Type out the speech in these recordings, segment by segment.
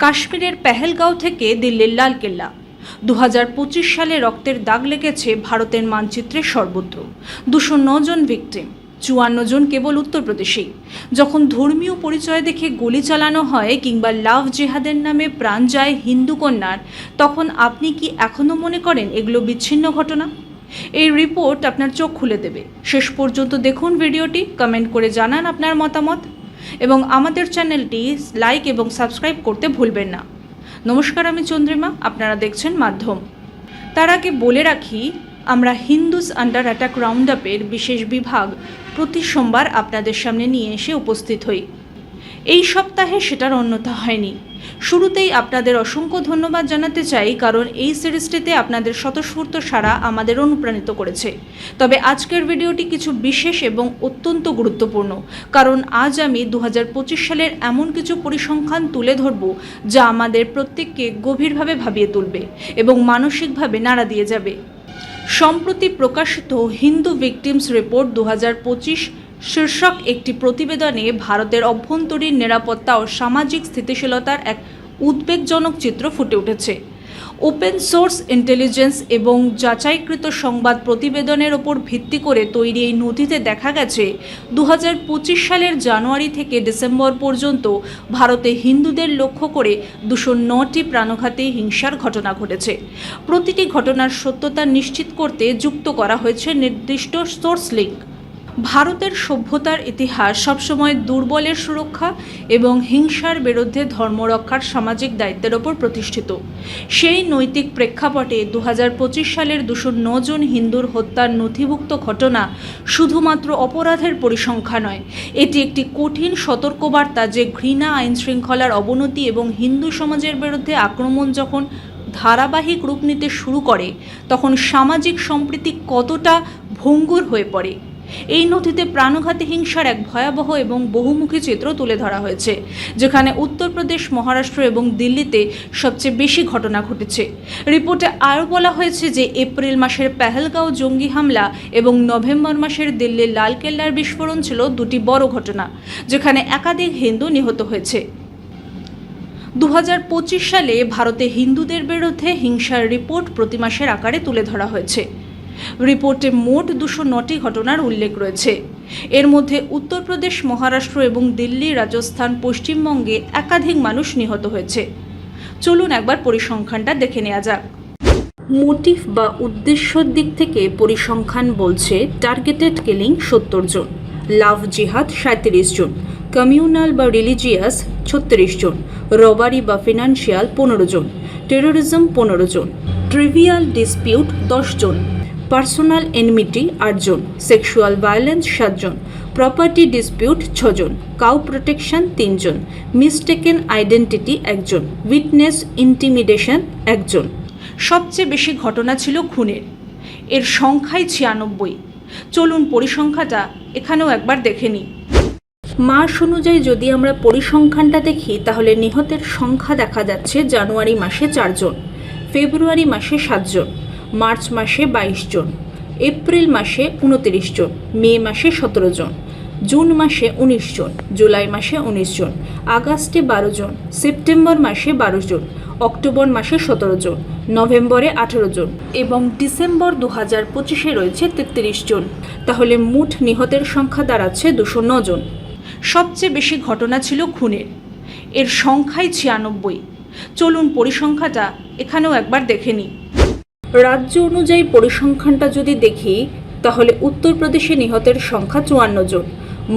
কাশ্মীরের পেহেলগাঁও থেকে দিল্লির লালকেল্লা 2025 সালে রক্তের দাগ লেগেছে ভারতের মানচিত্রে সর্বত্র। 209 জন ভিকটিম, 54 জন কেবল উত্তরপ্রদেশেই। যখন ধর্মীয় পরিচয় দেখে গুলি চালানো হয় কিংবা লাভ জেহাদের নামে প্রাণ যায় হিন্দু কন্যার, তখন আপনি কি এখনও মনে করেন এগুলো বিচ্ছিন্ন ঘটনা? এই রিপোর্ট আপনার চোখ খুলে দেবে। শেষ পর্যন্ত দেখুন ভিডিওটি, কমেন্ট করে জানান আপনার মতামত এবং আমাদের চ্যানেলটি লাইক এবং সাবস্ক্রাইব করতে ভুলবেন না। নমস্কার, আমি চন্দ্রিমা, আপনারা দেখছেন মাধ্যম। তার আগে বলে রাখি, আমরা হিন্দুস আন্ডার অ্যাটাক রাউন্ড আপের বিশেষ বিভাগ প্রতি সোমবার আপনাদের সামনে নিয়ে এসে উপস্থিত হই। এই সপ্তাহে সেটার অন্যথা হয়নি। শুরুতেই আপনাদের অসংখ্য ধন্যবাদ জানাতে চাই, কারণ এই সিরিজটিতে আপনাদের স্বতঃস্ফূর্ত সাড়া আমাদের অনুপ্রাণিত করেছে। তবে আজকের ভিডিওটি কিছু বিশেষ এবং অত্যন্ত গুরুত্বপূর্ণ, কারণ আজ আমি 2025 সালের এমন কিছু পরিসংখ্যান তুলে ধরব যা আমাদের প্রত্যেককে গভীরভাবে ভাবিয়ে তুলবে এবং মানসিকভাবে নাড়া দিয়ে যাবে। সম্প্রতি প্রকাশিত হিন্দু ভিকটিমস রিপোর্ট 2025 শীর্ষক একটি প্রতিবেদনে ভারতের অভ্যন্তরীণ নিরাপত্তা ও সামাজিক স্থিতিশীলতার এক উদ্বেগজনক চিত্র ফুটে উঠেছে। ওপেন সোর্স ইন্টেলিজেন্স এবং যাচাইকৃত সংবাদ প্রতিবেদনের ওপর ভিত্তি করে তৈরি এই নথিতে দেখা গেছে 2025 সালের জানুয়ারি থেকে ডিসেম্বর পর্যন্ত ভারতে হিন্দুদের লক্ষ্য করে 209টি প্রাণঘাতী হিংসার ঘটনা ঘটেছে। প্রতিটি ঘটনার সত্যতা নিশ্চিত করতে যুক্ত করা হয়েছে নির্দিষ্ট সোর্স লিঙ্ক। ভারতের সভ্যতার ইতিহাস সবসময় দুর্বলের সুরক্ষা এবং হিংসার বিরুদ্ধে ধর্মরক্ষার সামাজিক দায়িত্বের ওপর প্রতিষ্ঠিত। সেই নৈতিক প্রেক্ষাপটে 2025 সালের 209 জন হিন্দুর হত্যার নথিভুক্ত ঘটনা শুধুমাত্র অপরাধের পরিসংখ্যা নয়, এটি একটি কঠিন সতর্কবার্তা যে ঘৃণা, আইন শৃঙ্খলার অবনতি এবং হিন্দু সমাজের বিরুদ্ধে আক্রমণ যখন ধারাবাহিক রূপ নিতে শুরু করে, তখন সামাজিক সম্প্রীতি কতটা ভঙ্গুর হয়ে পড়ে। এই নথিতে প্রাণঘাতী হিংসার এক ভয়াবহ এবং বহুমুখী চিত্র তুলে ধরা হয়েছে, যেখানে উত্তরপ্রদেশ, মহারাষ্ট্র এবং দিল্লিতে সবচেয়ে বেশি ঘটনা ঘটেছে। রিপোর্টে আরও বলা হয়েছে যে এপ্রিল মাসের পেহেলগাঁও জঙ্গি হামলা এবং নভেম্বর মাসের দিল্লির লালকেল্লার বিস্ফোরণ ছিল দুটি বড় ঘটনা, যেখানে একাধিক হিন্দু নিহত হয়েছে। 2025 সালে ভারতে হিন্দুদের বিরুদ্ধে হিংসার রিপোর্ট প্রতি মাসের আকারে তুলে ধরা হয়েছে। রিপোর্টে মোট 209টি ঘটনার উল্লেখ রয়েছে। এর মধ্যে উত্তরপ্রদেশ, মহারাষ্ট্র এবং দিল্লি, রাজস্থান, পশ্চিমবঙ্গে একাধিক মানুষ নিহত হয়েছে। চলুন একবার পরিসংখ্যানটা দেখে নেওয়া যাক। মোটিভ বা উদ্দেশ্যর দিক থেকে পরিসংখ্যান বলছে টার্গেটেড কিলিং 70 জন, লাভ জিহাদ 37 জন, কমিউনাল বা রিলিজিয়াস 36 জন, রবারি বা ফিনান্সিয়াল 15 জন, টেরোরিজম 15 জন, ট্রিভিয়াল ডিসপিউট 10 জন, পার্সোনাল এনমিটি 8 জন, সেক্সুয়াল ভায়োলেন্স 7 জন, প্রপার্টি ডিসপিউট 6 জন, কাউ প্রোটেকশন 3 জন, মিসটেকেন আইডেন্টিটি 1 জন, উইটনেস ইন্টিমিডেশন 1 জন। সবচেয়ে বেশি ঘটনা ছিল খুনের, এর সংখ্যাই 96। চলুন পরিসংখ্যাটা এখানেও একবার দেখে নিই। মাস অনুযায়ী যদি আমরা পরিসংখ্যানটা দেখি, তাহলে নিহতের সংখ্যা দেখা যাচ্ছে জানুয়ারি মাসে 4 জন, ফেব্রুয়ারি মাসে 7 জন, মার্চ মাসে 22 জন, এপ্রিল মাসে 29 জন, মে মাসে 17 জন, জুন মাসে 19 জন, জুলাই মাসে 19 জন, আগস্টে 12 জন, সেপ্টেম্বর মাসে 12 জন, অক্টোবর মাসে 17 জন, নভেম্বরে 18 জন এবং ডিসেম্বর 2025-এ রয়েছে 33 জন। তাহলে মোট নিহতের সংখ্যা দাঁড়াচ্ছে 209 জন। সবচেয়ে বেশি ঘটনা ছিল খুনের, এর সংখ্যাই 96। চলুন পরিসংখ্যাটা এখানেও একবার দেখে নিই। রাজ্য অনুযায়ী পরিসংখ্যানটা যদি দেখি, তাহলে উত্তরপ্রদেশে নিহতের সংখ্যা 54 জন,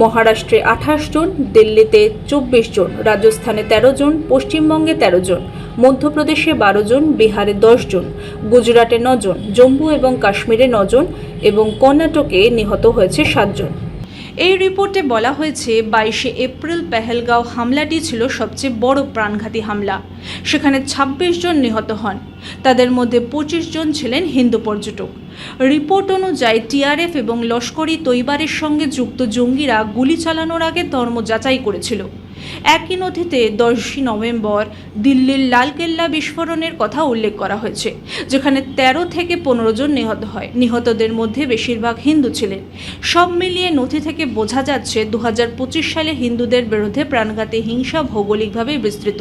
মহারাষ্ট্রে 28 জন, দিল্লিতে 24 জন, রাজস্থানে 13 জন, পশ্চিমবঙ্গে 13 জন, মধ্যপ্রদেশে 12 জন, বিহারে 10 জন, গুজরাটে 9 জন, জম্মু এবং কাশ্মীরে 9 জন এবং কর্ণাটকে নিহত হয়েছে 7 জন। এই রিপোর্টে বলা হয়েছে 22শে এপ্রিল পেহেলগাঁও হামলাটি ছিল সবচেয়ে বড় প্রাণঘাতী হামলা। সেখানে 26 জন নিহত হন, তাদের মধ্যে 25 জন ছিলেন হিন্দু পর্যটক। রিপোর্ট অনুযায়ী টিআরএফ এবং লস্কর-ই তৈবারের সঙ্গে যুক্ত জঙ্গিরা গুলি চালানোর আগে ধর্ম যাচাই করেছিল একই নথিতে 10 নভেম্বর দিল্লির লালকেল্লা বিস্ফোরণের কথা উল্লেখ করা হয়েছে, যেখানে 13 থেকে 15 জন নিহত হয়। নিহতদের মধ্যে বেশিরভাগ হিন্দু ছিলেন। সব মিলিয়ে নথি থেকে বোঝা যাচ্ছে 2025 সালে হিন্দুদের বিরুদ্ধে প্রাণঘাতী হিংসা ভৌগোলিকভাবে বিস্তৃত।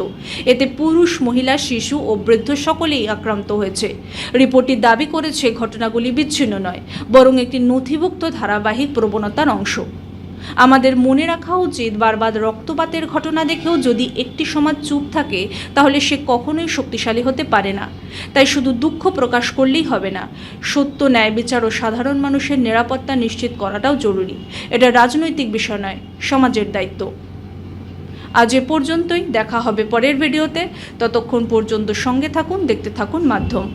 এতে পুরুষ, মহিলা, শিশু ও বৃদ্ধ সকলেই আক্রান্ত হয়েছে। রিপোর্টটি দাবি করেছে ঘটনাগুলি বিচ্ছিন্ন নয়, বরং একটি নথিভুক্ত ধারাবাহিক প্রবণতার অংশ। আমাদের মনে রাখা উচিত, বারবার রক্তপাতের ঘটনা দেখেও যদি একটি সমাজ চুপ থাকে, তাহলে সে কখনোই শক্তিশালী হতে পারে না। তাই শুধু দুঃখ প্রকাশ করলেই হবে না, সত্য, ন্যায় বিচার ও সাধারণ মানুষের নিরাপত্তা নিশ্চিত করাটাও জরুরি। এটা রাজনৈতিক বিষয় নয়, সমাজের দায়িত্ব। আজ এ পর্যন্তই, দেখা হবে পরের ভিডিওতে। ততক্ষণ পর্যন্ত সঙ্গে থাকুন, দেখতে থাকুন মাধ্যম।